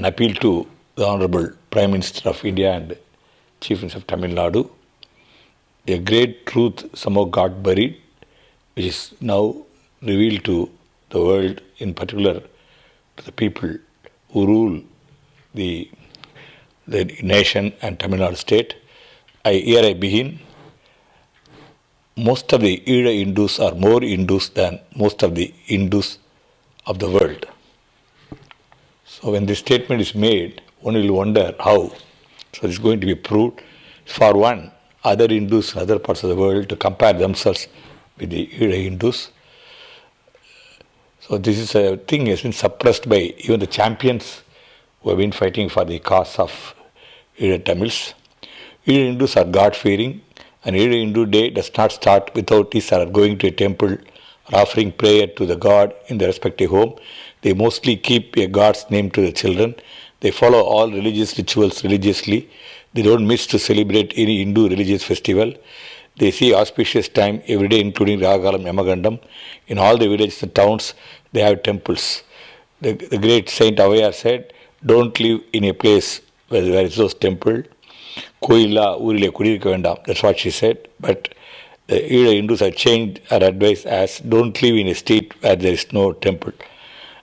appeal to the Honorable Prime Minister of India and Chief Minister of Tamil Nadu. A great truth somehow got buried, which is now revealed to the world, in particular to the people who rule the nation and Tamil Nadu state. Here I begin. Most of the Eezha Hindus are more Hindus than most of the Hindus of the world. So when this statement is made, one will wonder how. So it's going to be proved. For one, other Hindus in other parts of the world to compare themselves with the Eezha Hindus. So this is a thing that has been suppressed by even the champions who have been fighting for the cause of Eezha Tamils. Eezha Hindus are God-fearing, and Eezha Hindu Day does not start without his or going to a temple or offering prayer to the God in their respective home. They mostly keep a God's name to the children. They follow all religious rituals religiously. They don't miss to celebrate any Hindu religious festival. They see auspicious time every day, including Ragalam, Yamagandam. In all the villages and towns, they have temples. The great Saint Avayar said, don't live in a place where is those temple. Koila Urile Kudirika Vendam. That's what she said. But the Eezha Hindus have changed our advice as don't live in a street where there is no temple.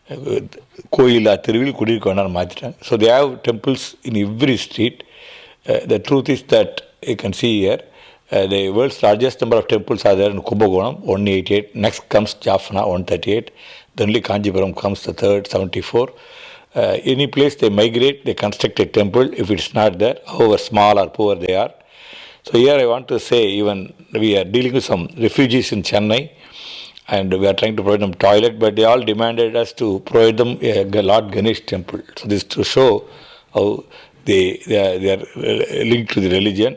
Koila Tiruvil Kudirika Vendam Mathitang. So they have temples in every street. The truth is that you can see here, the world's largest number of temples are there in Kumbakonam, 188. Next comes Jaffna, 138. Then only Kanjipuram comes the third, 74. Any place they migrate, they construct a temple if it's not there, however small or poor they are. So here I want to say, even we are dealing with some refugees in Chennai, and we are trying to provide them toilet, but they all demanded us to provide them a Lord Ganesh temple. So this to show how they are linked to the religion.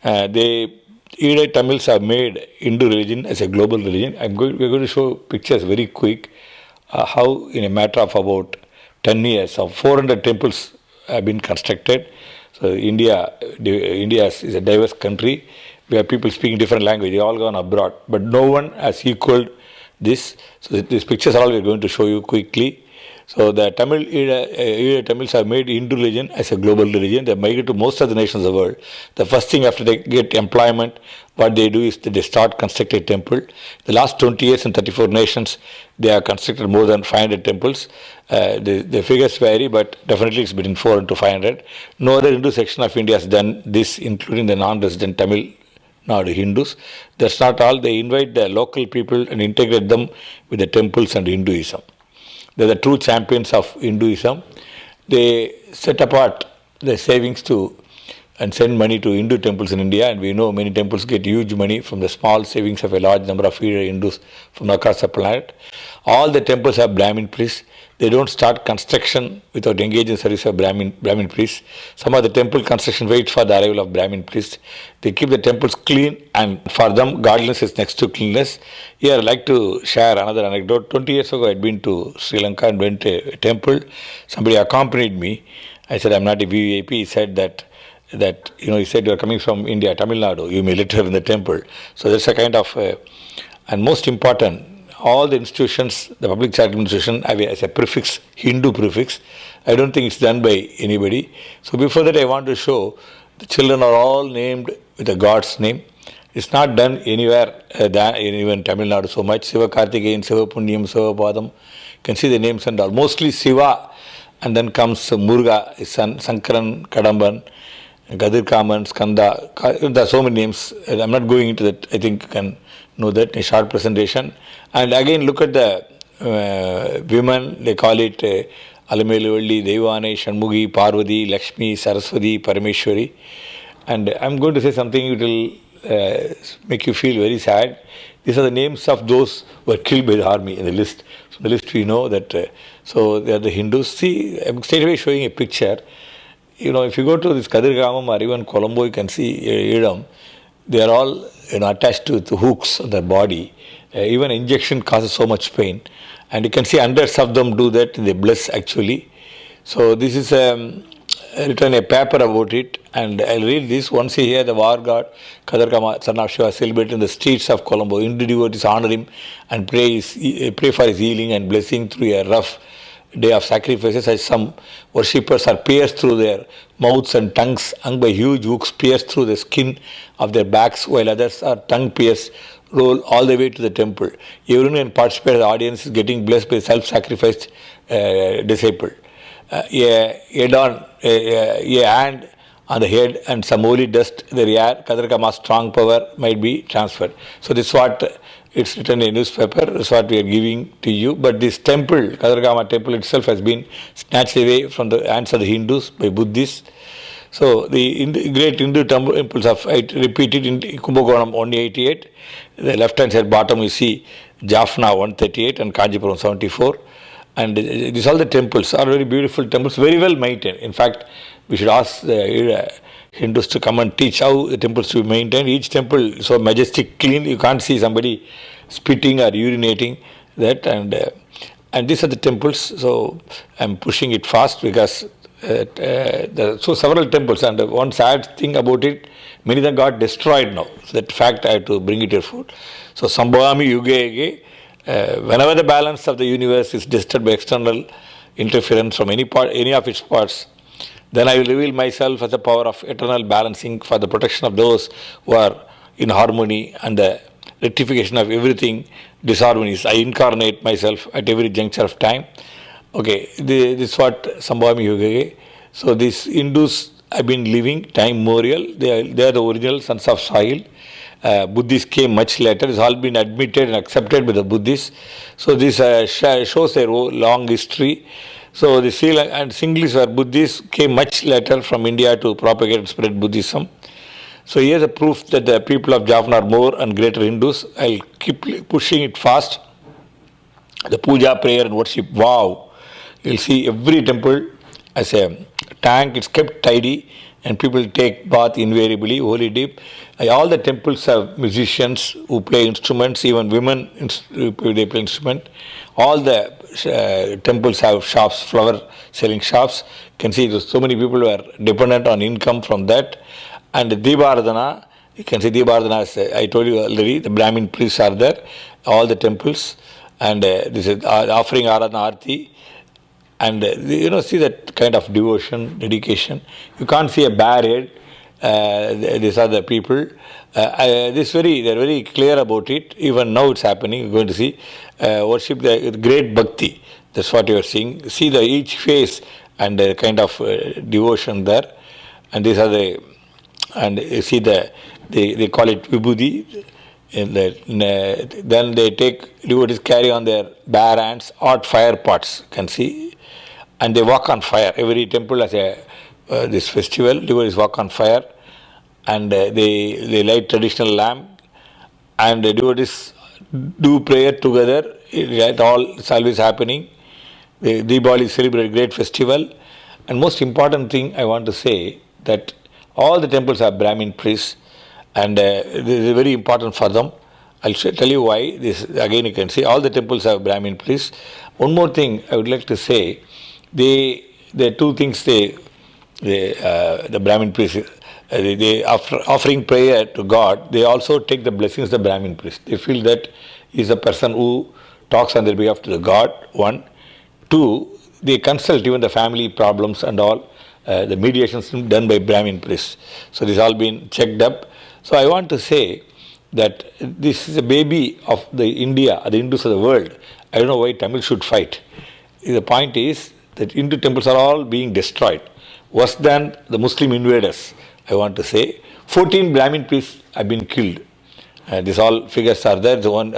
Eezha Tamils have made Hindu religion as a global religion. We're going to show pictures very quick how in a matter of about 10 years, 400 temples have been constructed. So India is a diverse country. We have people speaking different languages. They all gone abroad, but no one has equaled this. So these pictures are all we're going to show you quickly. So the Eezha Tamils have made Hindu religion as a global religion. They migrate to most of the nations of the world. The first thing after they get employment, what they do is that they start constructing a temple. The last 20 years in 34 nations, they have constructed more than 500 temples. The figures vary, but definitely it's between 400 to 500. No other Hindu section of India has done this, including the non-resident Tamil Nadu Hindus. That's not all. They invite the local people and integrate them with the temples and Hinduism. They're the true champions of Hinduism. They set apart their savings and send money to Hindu temples in India, and we know many temples get huge money from the small savings of a large number of Hindus from across the planet. All the temples have Brahmin priests. They don't start construction without engaging service of Brahmin priests. Some of the temple construction waits for the arrival of Brahmin priests. They keep the temples clean, and for them, godliness is next to cleanliness. Here, I'd like to share another anecdote. 20 years ago, I'd been to Sri Lanka and went to a temple. Somebody accompanied me. I said, I'm not a VIP. He said that he said, you're coming from India, Tamil Nadu. You may litter in the temple. So there's a kind of, and most important, all the institutions, the public charitable institution have as a prefix, Hindu prefix. I don't think it's done by anybody. So before that, I want to show the children are all named with a God's name. It's not done anywhere than even Tamil Nadu so much. Siva Karthikeyan, Siva Punyam, Siva Padam. You can see the names and all. Mostly Siva, and then comes Muruga, his son, Sankaran, Kadamban, Gadir Kaman, Skanda. There are so many names. I'm not going into that. I think you can know that in a short presentation. And again, look at the women. They call it Alameluvali, Devane, Shanmugi, Parvati, Lakshmi, Saraswati, Parameshwari. And I'm going to say something which will make you feel very sad. These are the names of those who were killed by the army in the list. So the list we know that, so they are the Hindus. See, I'm straight away showing a picture. If you go to this Kadirgamam or even Colombo, you can see Idam. They are all attached to hooks on their body. Even injection causes so much pain. And you can see hundreds of them do that. They bless actually. So this is written a paper about it. And I'll read this. Once a year, the war god Kadarkama, son of Shiva, celebrated in the streets of Colombo. Hindu devotees honor him and pray for his healing and blessing through a rough day of sacrifices, as some worshippers are pierced through their mouths and tongues, hung by huge hooks pierced through the skin of their backs, while others are tongue pierced, roll all the way to the temple. Everyone can participate. The audience is getting blessed by self-sacrificed disciple. A hand on the head and some holy dust, the rear, Kadarkama's strong power might be transferred. So this is what it's written in newspaper, this is what we are giving to you. But this temple, Kadarkama temple itself, has been snatched away from the hands of the Hindus by Buddhists. So the great Hindu temples of, I repeat it, in Kumbakonam 188, the left hand side bottom you see Jaffna 138 and Kanjipuram 74. And these all the temples are very beautiful temples, very well maintained. In fact, we should ask the Hindus to come and teach how the temples should be maintained. Each temple is so majestic, clean, you can't see somebody spitting or urinating that. And these are the temples, so I'm pushing it fast because so several temples, and one sad thing about it, many of them got destroyed now. So that fact I have to bring it to your foot. So Sambhavami Yuge Ege, whenever the balance of the universe is disturbed by external interference from any of its parts, then I will reveal myself as the power of eternal balancing for the protection of those who are in harmony and the rectification of everything disharmonies. I incarnate myself at every juncture of time. Okay, this is what Sambhavami Yoga. So these Hindus have been living time memorial. They are the original sons of soil. Buddhists came much later. It's all been admitted and accepted by the Buddhists. So this shows their long history. So the Sri Lanka and Sinhalese or Buddhists came much later from India to propagate and spread Buddhism. So here's a proof that the people of Jaffna are more and greater Hindus. I'll keep pushing it fast. The puja, prayer and worship. Wow! You'll see every temple as a tank. It's kept tidy and people take bath invariably, holy deep. All the temples have musicians who play instruments, even women they play instruments. All the temples have shops, flower selling shops. You can see so many people who are dependent on income from that. And Deeparadhana, you can see Deeparadhana, as I told you already, the Brahmin priests are there, all the temples. And this is offering Aradhana Arti. And see that kind of devotion, dedication. You can't see a bare head. These are the people. They're very clear about it. Even now it's happening. You're going to see worship the great bhakti. That's what you are seeing. See each face and the kind of devotion there. And these are and you see they call it vibhuti. Then they take devotees carry on their bare hands hot fire pots. You can see. And they walk on fire. Every temple has this festival. Devotees walk on fire, and they light traditional lamp, and the devotees do prayer together. It's always happening. The Diwali celebrate great festival, and most important thing I want to say that all the temples have Brahmin priests, and this is very important for them. I'll tell you why. This again you can see all the temples have Brahmin priests. One more thing I would like to say. The two things the Brahmin priests, they after offering prayer to God, they also take the blessings of the Brahmin priest. They feel that he is a person who talks on their behalf to the God, one. Two, they consult even the family problems and all, the mediations done by Brahmin priests. So this all been checked up. So I want to say that this is a baby of the India, the Hindus of the world. I don't know why Tamil should fight. The point is, that Hindu temples are all being destroyed. Worse than the Muslim invaders, I want to say. 14 Brahmin priests have been killed. These all figures are there. The one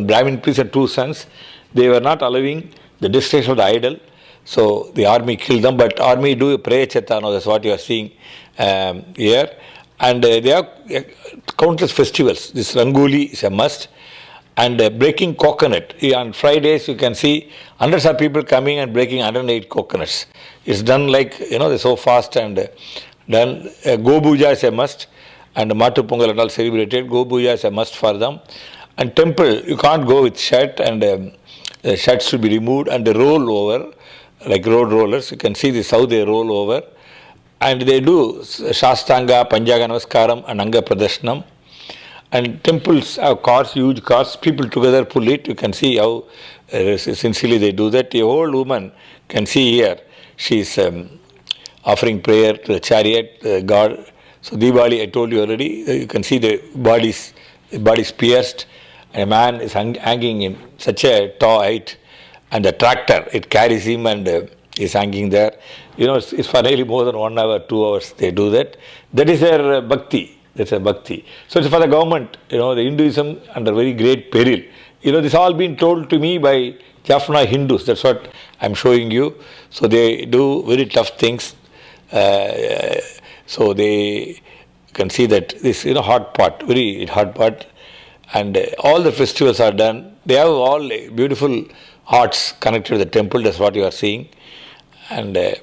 Brahmin priest had two sons. They were not allowing the destruction of the idol. So the army killed them. But army do prayer chetano. That's what you are seeing here. And they have countless festivals. This Rangoli is a must. And breaking coconut. On Fridays, you can see hundreds of people coming and breaking 108 coconuts. It's done like, they're so fast and done. Go Puja is a must. And Matu Pongal and all celebrated. Go Puja is a must for them. And temple, you can't go with shirt, and the shirts should be removed and they roll over, like road rollers. You can see this how they roll over. And they do Shastanga, Panjaga Namaskaram and Anga Pradashanam. And temples have cars, huge cars, people together pull it. You can see how Sincerely they do that. The old woman can see here, she is offering prayer to the chariot, God. So Diwali, I told you already, you can see the body is pierced, and a man is hanging in such a tall height, and the tractor, it carries him and is hanging there. It's for really more than 1 hour, 2 hours they do that. That is their bhakti. That's a bhakti. So it's for the government, the Hinduism under very great peril. This all been told to me by Jaffna Hindus. That's what I'm showing you. So they do very tough things. So they can see that this, hot pot, very hot pot, and all the festivals are done. They have all beautiful hearts connected to the temple. That's what you are seeing. And they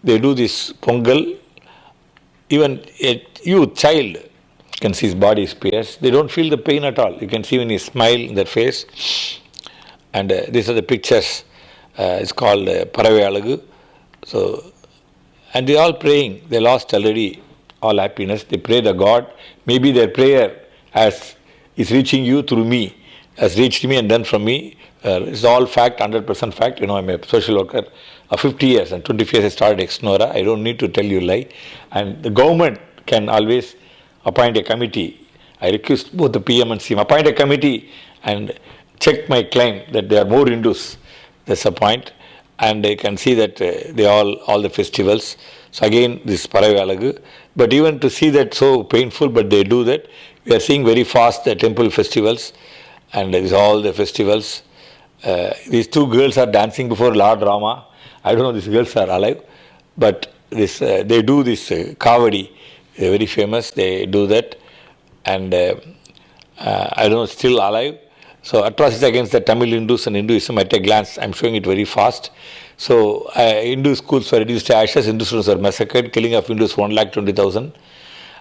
do this pongal. Even a youth child can see his body is pierced. They don't feel the pain at all. You can see when he smile in their face. And these are the pictures. It's called Paravai Alagu. So, and they all praying. They lost already all happiness. They pray the God. Maybe their prayer is reaching you through me, has reached me and done from me. It's all fact, 100% fact. I'm a social worker of 50 years and 25 years I started ex-Nora. I don't need to tell you lie. And the government can always appoint a committee. I request both the PM and CM, appoint a committee and check my claim that there are more Hindus. That's a point. And they can see that they all the festivals. So again, this Paravai Alagu. But even to see that so painful, but they do that. We are seeing very fast the temple festivals, and there is all the festivals. These two girls are dancing before Lord Rama. I don't know these girls are alive, but this they do this Kavadi. They're very famous. They do that, and I don't know, still alive. So atrocities against the Tamil Hindus and Hinduism, at a glance, I'm showing it very fast. So Hindu schools were reduced to ashes, Hindu students were massacred, killing of Hindus 1,20,000.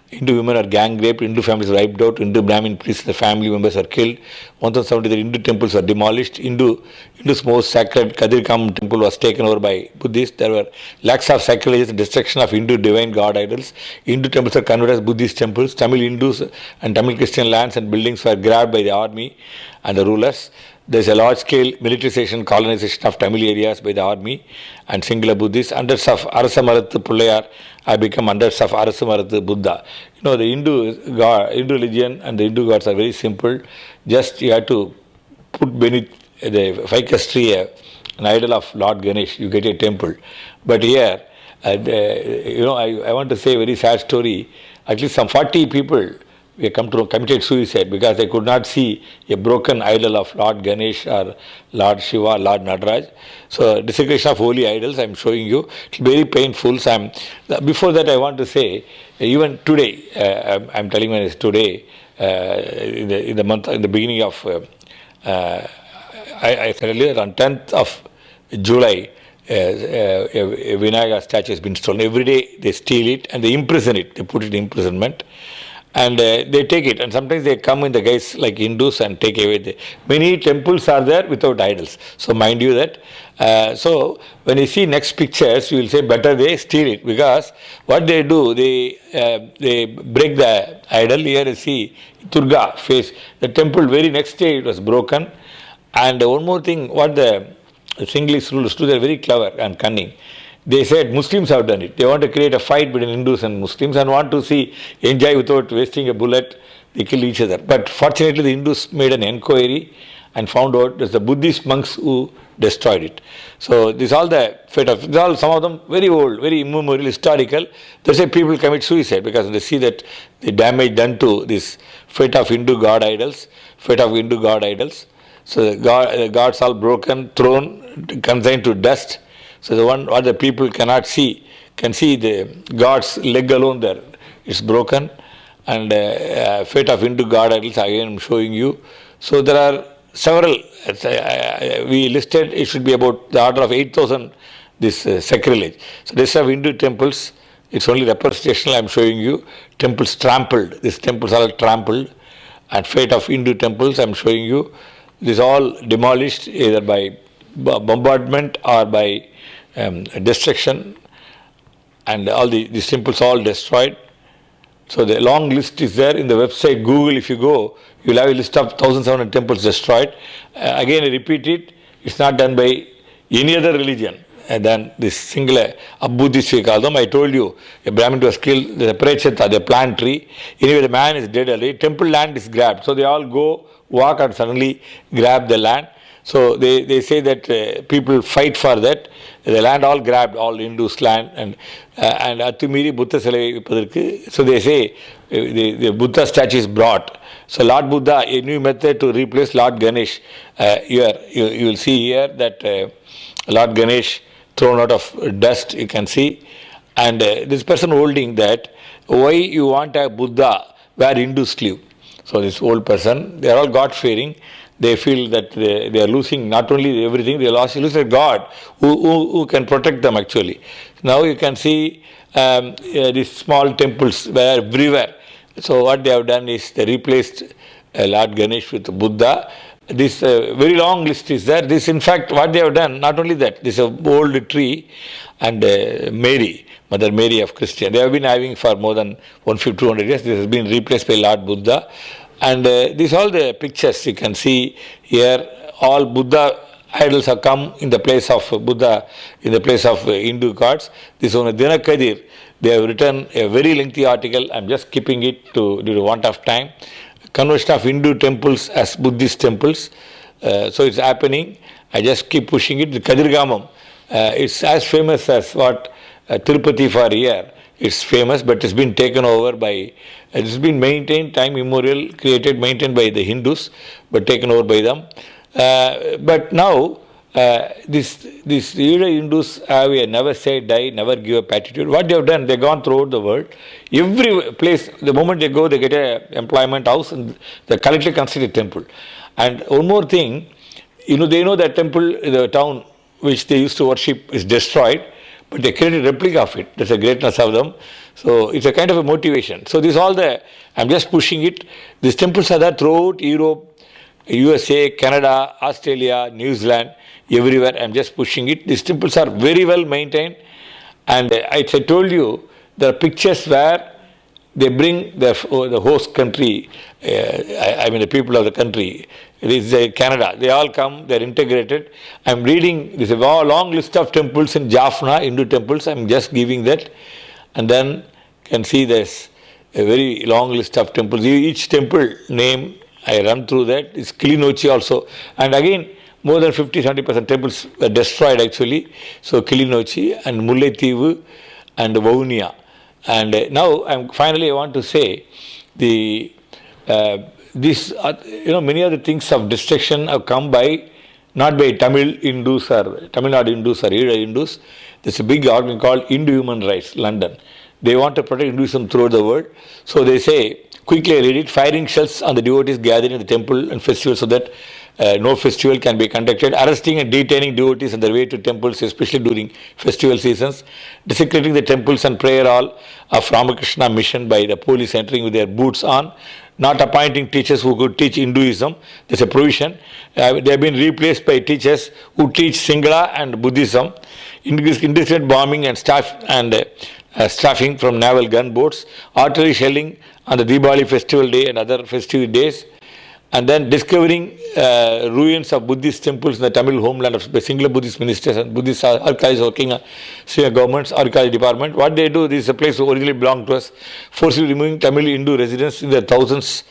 Hindu women are gang raped, Hindu families wiped out, Hindu Brahmin priests and their family members are killed. 1,073 Hindu temples were demolished. Hindu's most sacred Kadirkam temple was taken over by Buddhists. There were lakhs of sacrileges and destruction of Hindu divine god idols. Hindu temples are converted as Buddhist temples. Tamil Hindus and Tamil Christian lands and buildings were grabbed by the army and the rulers. There is a large-scale militarization, colonization of Tamil areas by the army and singular Buddhists. Hundreds of Arasamarathu Pullayar have become hundreds of Arasamarathu Buddha. The Hindu religion and the Hindu gods are very simple. Just you have to put beneath the ficus tree an idol of Lord Ganesh, you get a temple. But here, I want to say a very sad story. At least some 40 people we come to committed suicide because they could not see a broken idol of Lord Ganesh or Lord Shiva, Lord Nadaraj. So desecration of holy idols, I'm showing you. It's very painful. So before that, I want to say, even today, I'm telling you today, in the beginning of, I said earlier, on 10th of July, a Vinayaga statue has been stolen. Every day they steal it and they imprison it. They put it in imprisonment. And they take it, and sometimes they come in the guise like Hindus and take away. Many temples are there without idols. So mind you that. So when you see next pictures, you will say better they steal it, because what they do, they break the idol. Here you see Durga face. The temple very next day it was broken. And one more thing, what the Sinhalese rulers do, they are very clever and cunning. They said Muslims have done it. They want to create a fight between Hindus and Muslims and want to enjoy without wasting a bullet. They kill each other. But fortunately, the Hindus made an inquiry and found out there's the Buddhist monks who destroyed it. So this is all the fate of, some of them very old, very immemorial, historical. That's why people commit suicide, because they see that the damage done to this fate of Hindu god idols, So the gods all broken, thrown, consigned to dust. So the one what the people cannot see, can see the God's leg alone there. It's broken. And fate of Hindu god idols, again I'm showing you. So there are several, we listed, it should be about the order of 8,000, this sacrilege. So this have Hindu temples, it's only representational, I'm showing you. Temples trampled, these temples are all trampled. And fate of Hindu temples, I'm showing you. This all demolished either by bombardment or by destruction, and all these temples all destroyed. So the long list is there in the website Google. If you go, you'll have a list of 1,700 temples destroyed. Again, I repeat it. It's not done by any other religion than this single Buddhist we call them. I told you, a Brahmin was killed, the Precheta, they plant tree. Anyway, the man is dead already. Temple land is grabbed. So they all go, walk and suddenly grab the land. So they say that people fight for that. The land all grabbed, all Hindus' land, and Atumiri Buddha Salai. So they say the Buddha statue is brought. So Lord Buddha, a new method to replace Lord Ganesh. Here you will see here that Lord Ganesh thrown out of dust, you can see. And this person holding that, why you want a Buddha where Hindus live? So this old person, they are all God-fearing. They feel that they are losing not only everything, they lose a God who can protect them actually. Now you can see these small temples were everywhere. So what they have done is they replaced Lord Ganesh with Buddha. This very long list is there. This, in fact, what they have done, not only that, this is an old tree and Mary, Mother Mary of Christian. They have been having for more than 150, 200 years. This has been replaced by Lord Buddha. And these all the pictures you can see here. All Buddha idols have come in the place of Buddha, in the place of Hindu gods. This one, Dinakadir, they have written a very lengthy article. I am just skipping it due to want of time. Conversion of Hindu temples as Buddhist temples. So it's happening. I just keep pushing it. The Kadirgamam, it's as famous as what Tirupati for here. It's famous, but it's been taken over by, it's been maintained, time immemorial, created, maintained by the Hindus, but taken over by them. But now, these Hindus have a never say die, never give up attitude. What they have done, they've gone throughout the world. Every place, the moment they go, they get a employment house and they collectively construct a temple. And one more thing, they know that temple, the town which they used to worship is destroyed, but they created a replica of it. That's the greatness of them. So it's a kind of a motivation. So this all I'm just pushing it. These temples are there throughout Europe, USA, Canada, Australia, New Zealand, everywhere. I'm just pushing it. These temples are very well maintained. And as I told you, there are pictures where they bring the host country, the people of the country. This is Canada. They all come, they're integrated. I'm reading, there's a long list of temples in Jaffna, Hindu temples. I'm just giving that. And then you can see there's a very long list of temples. Each temple name, I run through that. It's Kilinochi also. And again, more than 50-70% temples were destroyed actually. So Kilinochi and Mullaitivu and Vaunia. And now finally I want to say many other things of destruction have come by, not by Tamil Hindus or Tamil Nadu Hindus or Eezha Hindus. There's a big organ called Hindu Human Rights, London. They want to protect Hinduism throughout the world. So they say, quickly I read it, firing shells on the devotees gathering in the temple and festivals so that no festival can be conducted, arresting and detaining devotees on their way to temples, especially during festival seasons, desecrating the temples and prayer hall of Ramakrishna mission by the police entering with their boots on, not appointing teachers who could teach Hinduism. There's a provision. They have been replaced by teachers who teach Singhala and Buddhism, indiscriminate bombing and staffing from naval gunboats, artillery shelling on the Diwali festival day and other festive days, and then discovering ruins of Buddhist temples in the Tamil homeland of the single Buddhist ministers and Buddhist archives working on government's archive department. What they do, this is a place that originally belonged to us, forcibly removing Tamil Hindu residents in their thousands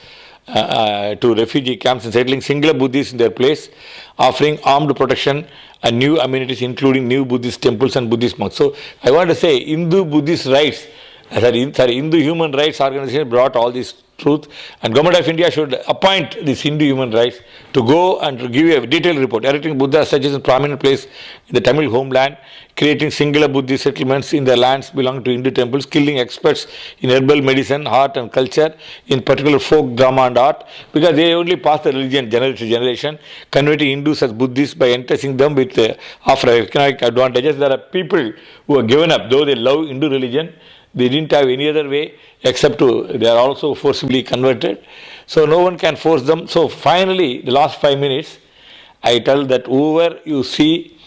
to refugee camps and settling single Buddhists in their place, offering armed protection and new amenities including new Buddhist temples and Buddhist monks. So I want to say Hindu-Buddhist rights, Hindu Human Rights Organization brought all this truth, and Government of India should appoint this Hindu human rights to go and to give a detailed report, erecting Buddha statues in prominent place in the Tamil homeland, creating singular Buddhist settlements in the lands belonging to Hindu temples, killing experts in herbal medicine, art and culture, in particular folk drama and art, because they only pass the religion generation to generation, converting Hindus as Buddhists by enticing them with offer economic advantages. There are people who are given up, though they love Hindu religion, they didn't have any other way except they are also forcibly converted. So no one can force them. So finally, the last 5 minutes, I tell that whoever you see,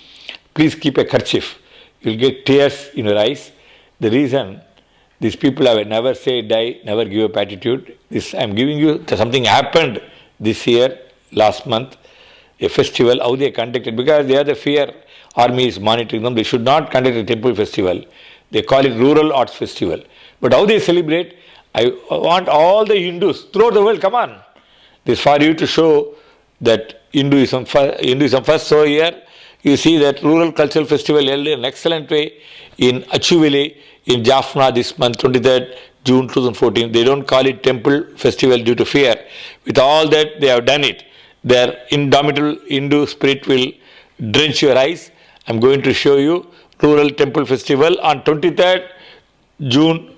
please keep a kerchief. You'll get tears in your eyes. The reason, these people have a never say die, never give up attitude. This I'm giving you something happened this year, last month. a festival, how they conduct it, because they are the fear army is monitoring them. They should not conduct a temple festival. They call it rural arts festival. But how they celebrate, I want all the Hindus throughout the world, come on. This is for you to show that Hinduism first. So here you see that rural cultural festival held in an excellent way in Achuvile in Jaffna this month, 23rd June 2014. They don't call it temple festival due to fear. With all that, they have done it. Their indomitable Hindu spirit will drench your eyes. I'm going to show you rural temple festival on 23rd June,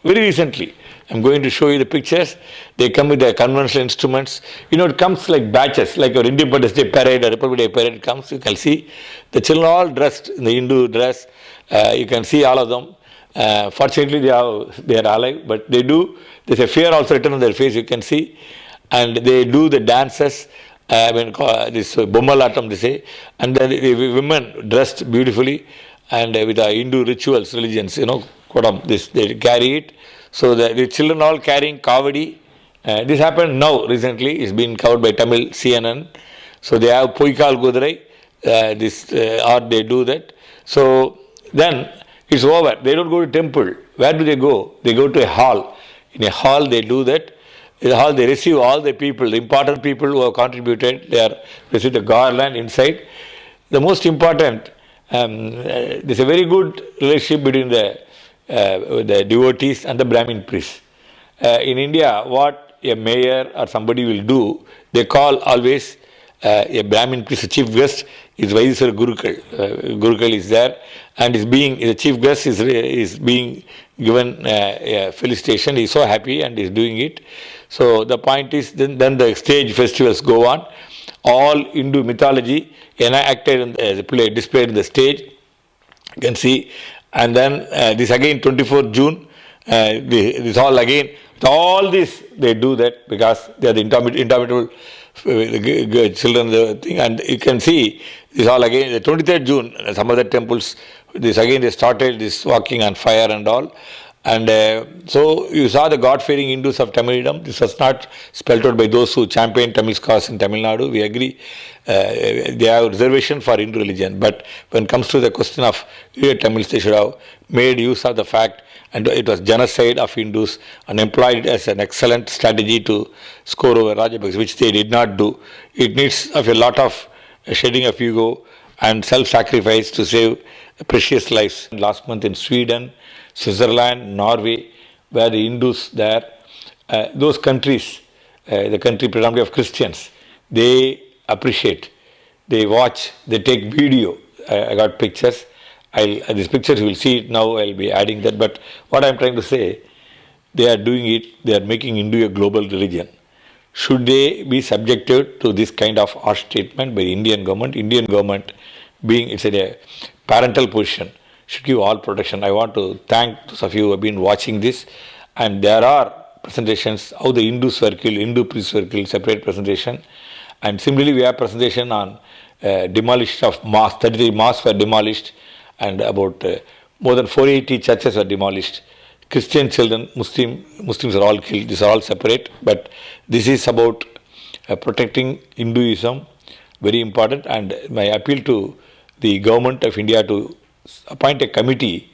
very recently. I'm going to show you the pictures. They come with their conventional instruments. It comes like batches, like your Independence Day parade or Republic Day parade comes. You can see the children all dressed in the Hindu dress. You can see all of them. Fortunately, they are alive, but there's a fear also written on their face, you can see. And they do the dances, this Bommalatam, they say. And then the women dressed beautifully and with the Hindu rituals, religions, they carry it. So the children all carrying kavadi. This happened now recently. It's been covered by Tamil CNN. So they have Poikal Gudurai. Or they do that. So then it's over. They don't go to temple. Where do they go? They go to a hall. In a hall they do that. In the hall they receive all the people, the important people who have contributed. They receive the garland inside. The most important, there's a very good relationship between the devotees and the Brahmin priests. In India, what a mayor or somebody will do, they call always a Brahmin priest, a chief guest, is Vaisar Gurukal. Gurukal is there and the chief guest is being given a felicitation. He is so happy and is doing it. So the point is, then the stage festivals go on. All Hindu mythology enacted and displayed in the stage. You can see. And then this again 24th June, this all again, all this they do that because they are the indomitable children, the thing. And you can see this all again, the 23rd June, some other temples, this again they started this walking on fire and all. And so you saw the God-fearing Hindus of Tamildom. This was not spelled out by those who champion Tamil cause in Tamil Nadu. We agree. They have reservation for Hindu religion. But when it comes to the question of Tamils, they should have made use of the fact, and it was genocide of Hindus, and employed it as an excellent strategy to score over Rajapaksa, which they did not do. It needs of a lot of shedding of ego and self-sacrifice to save precious lives. Last month in Sweden, Switzerland, Norway, where the Hindus there, those countries, the country predominantly of Christians, they appreciate, they watch, they take video. I got pictures. These pictures you will see it now. I'll be adding that. But what I'm trying to say, they are doing it. They are making Hindu a global religion. Should they be subjected to this kind of harsh treatment by the Indian government? Indian government, being it's a parental position, should give all protection. I want to thank those of you who have been watching this. And there are presentations how the Hindus were killed, Hindu priests were killed, separate presentation. And similarly, we have presentation on demolition of mosques. 33 mosques were demolished, and about more than 480 churches were demolished. Christian children, Muslims are all killed. These are all separate. But this is about protecting Hinduism, very important. And my appeal to the government of India to appoint a committee,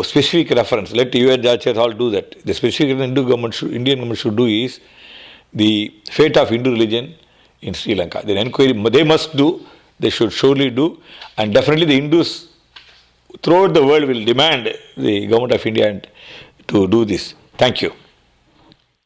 specific reference. Let the US judges all do that. The specific Indian government should do is the fate of Hindu religion in Sri Lanka. The inquiry they must do, they should surely do, and definitely the Hindus throughout the world will demand the government of India to do this. Thank you.